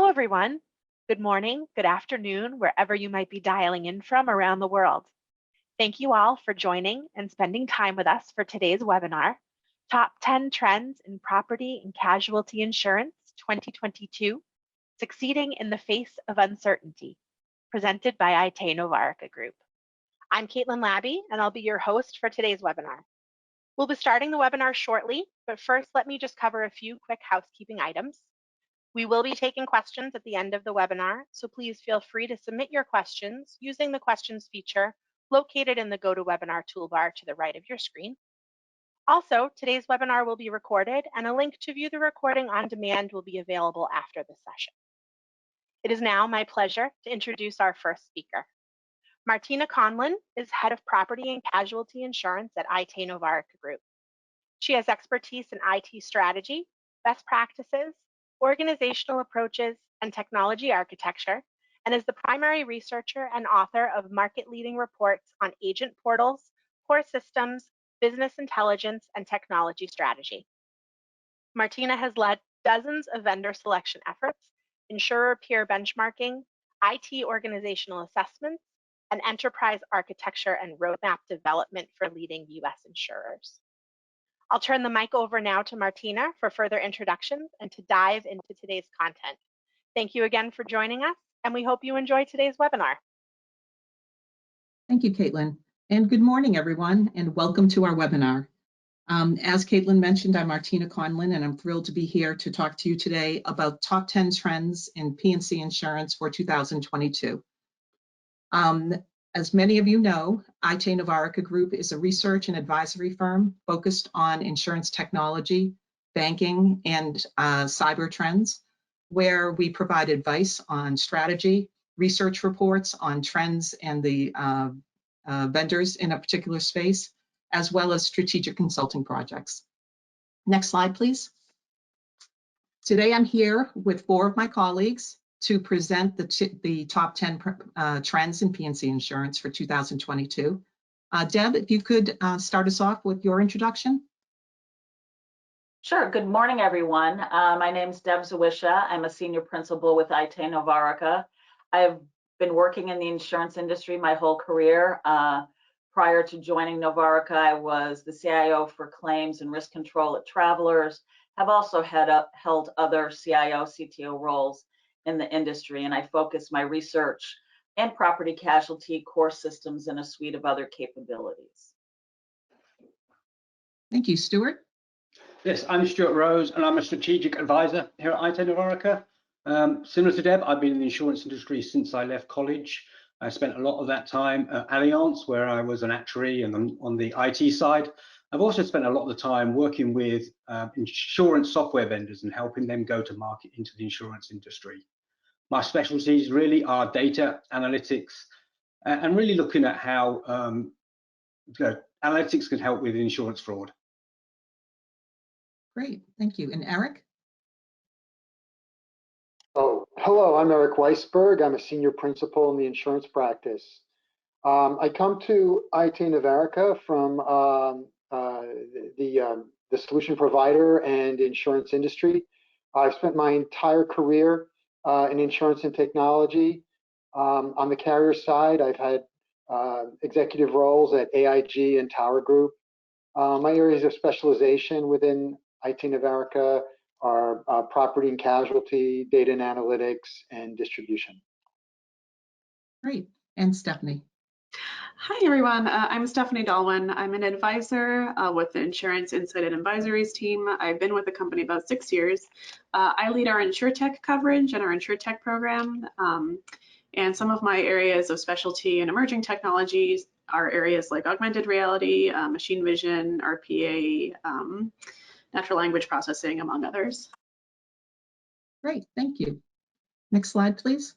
Hello, everyone. Good morning, good afternoon, wherever you might be dialing in from around the world. Thank you all for joining and spending time with us for today's webinar, Top 10 Trends in Property and Casualty Insurance 2022, Succeeding in the Face of Uncertainty, presented by IT Novarica Group. I'm Caitlin Labby, and I'll be your host for today's webinar. We'll be starting the webinar shortly, but first let me just cover a few quick housekeeping items. We will be taking questions at the end of the webinar, so please feel free to submit your questions using the questions feature located in the GoToWebinar toolbar to the right of your screen. Also, today's webinar will be recorded, and a link to view the recording on demand will be available after the session. It is now my pleasure to introduce our first speaker. Martina Conlon is Head of Property and Casualty Insurance at IT Novarica Group. She has expertise in IT strategy, best practices, organizational approaches, and technology architecture, and is the primary researcher and author of market-leading reports on agent portals, core systems, business intelligence, and technology strategy. Martina has led dozens of vendor selection efforts, insurer peer benchmarking, IT organizational assessments, and enterprise architecture and roadmap development for leading US insurers. I'll turn the mic over now to Martina for further introductions and to dive into today's content. Thank you again for joining us, and we hope you enjoy today's webinar. Thank you, Caitlin. And good morning, everyone, and welcome to our webinar. As Caitlin mentioned, I'm Martina Conlon, and I'm thrilled to be here to talk to you today about top 10 trends in P&C insurance for 2022. As many of you know, IT Novarica Group is a research and advisory firm focused on insurance technology, banking, and cyber trends, where we provide advice on strategy, research reports on trends and the vendors in a particular space, as well as strategic consulting projects. Next slide, please. Today I'm here with 4 of my colleagues to present the top 10 trends in P&C insurance for 2022. Deb, if you could start us off with your introduction. Sure. Good morning, everyone. My name is Deb Zawisza. I'm a senior principal with IT Novarica. I've been working in the insurance industry my whole career. Prior to joining Novarica, I was the CIO for claims and risk control at Travelers. I've also held other CIO, CTO roles in the industry, and I focus my research and property casualty core systems and a suite of other capabilities. Thank you, Stuart. Yes, I'm Stuart Rose, and I'm a strategic advisor here at IT Novarica. Similar to Deb, I've been in the insurance industry since I left college. I spent a lot of that time at Allianz, where I was an actuary and on the IT side. I've also spent a lot of the time working with insurance software vendors and helping them go to market into the insurance industry. My specialties really are data analytics and really looking at how analytics can help with insurance fraud. Great, thank you. And Eric? Oh, hello, I'm Eric Weisberg. I'm a senior principal in the insurance practice. I come to IT Novarica from the solution provider and insurance industry. I've spent my entire career in insurance and technology. On the carrier side, I've had executive roles at AIG and Tower Group. My areas of specialization within IT Novarica are property and casualty, data and analytics, and distribution. Great. And Stephanie? Hi, everyone. I'm Stephanie Dalwin. I'm an advisor with the Insurance Insight and Advisories team. I've been with the company about 6 years. I lead our InsurTech coverage and our InsurTech program. And some of my areas of specialty and emerging technologies are areas like augmented reality, machine vision, RPA, natural language processing, among others. Great, thank you. Next slide, please.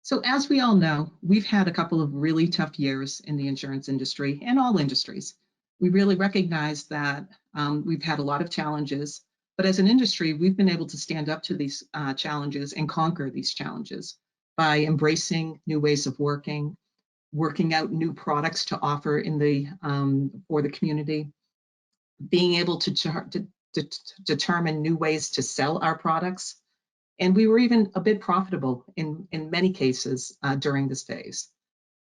So as we all know, we've had a couple of really tough years in the insurance industry and all industries. We really recognize that we've had a lot of challenges, but as an industry, we've been able to stand up to these challenges and conquer these challenges by embracing new ways of working out new products to offer in the for the community, being able to determine new ways to sell our products, And we were even a bit profitable in many cases during this phase.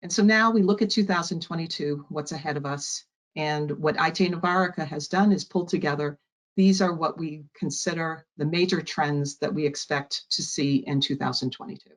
And so now we look at 2022, what's ahead of us. And what IT Novarica has done is pull together, these are what we consider the major trends that we expect to see in 2022.